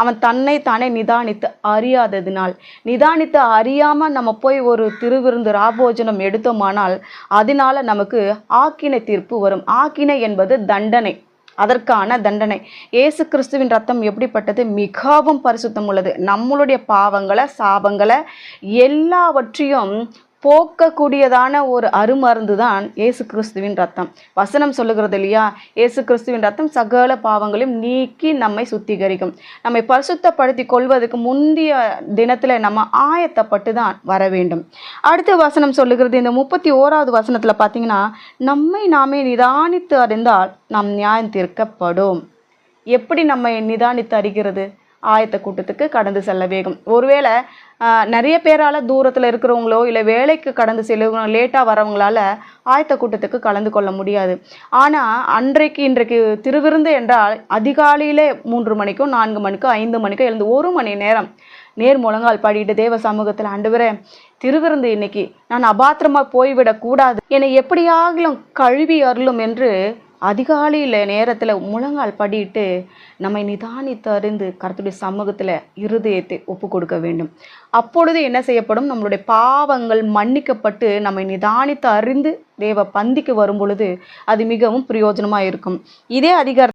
அவன் தன்னை தானே நிதானித்து அறியாததினால். நிதானித்து அறியாமல் நம்ம போய் ஒரு திருவிருந்து ராபோஜனம் எடுத்தோமானால் அதனால நமக்கு ஆக்கினை தீர்ப்பு வரும். ஆக்கினை என்பது தண்டனை, அதற்கான தண்டனை. இயேசு கிறிஸ்துவின் ரத்தம் எப்படிப்பட்டது? மிகவும் பரிசுத்தம் உள்ளது. நம்மளுடைய பாவங்களை, சாபங்களை எல்லாவற்றையும் போக்கக்கூடியதான ஒரு அருமருந்து தான் இயேசு கிறிஸ்துவின் ரத்தம். வசனம் சொல்லுகிறது இல்லையா, இயேசு கிறிஸ்துவின் ரத்தம் சகல பாவங்களையும் நீக்கி நம்மை சுத்திகரிக்கும். நம்மை பரிசுத்தப்படுத்தி கொள்வதற்கு முந்தைய தினத்தில் நம்ம ஆயத்தப்பட்டு தான் வர வேண்டும். அடுத்த வசனம் சொல்லுகிறது, இந்த 31வது வசனத்தில் பார்த்தீங்கன்னா, நம்மை நாமே நிதானித்து அறிந்தால் நாம் நியாயம் தீர்க்கப்படும். எப்படி நம்மை நிதானித்து அறிகிறது? ஆயத்த கூட்டத்துக்கு கடந்து செல்ல வேகும். ஒருவேளை நிறைய பேரால் தூரத்தில் இருக்கிறவங்களோ இல்லை வேலைக்கு கடந்து செல்லுவங்க லேட்டாக வரவங்களால ஆயத்த கூட்டத்துக்கு கலந்து கொள்ள முடியாது. ஆனால் இன்றைக்கு திருவிருந்து என்றால் அதிகாலையிலே 3 மணிக்கோ 4 மணிக்கோ 5 மணிக்கோ எழுந்து 1 மணி நேரம் நேர் முழங்கால் பாடிட்டு தேவ சமூகத்தில், ஆண்டவரே திருவிருந்து இன்னைக்கு நான் அபாத்திரமாக போய்விடக்கூடாது, என்னை எப்படியாகிலும் கழுவி அருளும் என்று அதிகாலையில் நேரத்தில் முழங்கால் படிட்டு நம்மை நிதானித்து அறிந்து கர்த்தருடைய சமூகத்தில் இருதயத்தை ஒப்பு கொடுக்க வேண்டும். அப்பொழுது என்ன செய்யப்படும்? நம்மளுடைய பாவங்கள் மன்னிக்கப்பட்டு நம்மை நிதானித்து அறிந்து தேவ பந்திக்கு வரும் பொழுது அது மிகவும் பிரயோஜனமாக இருக்கும். இதே அதிகாரம்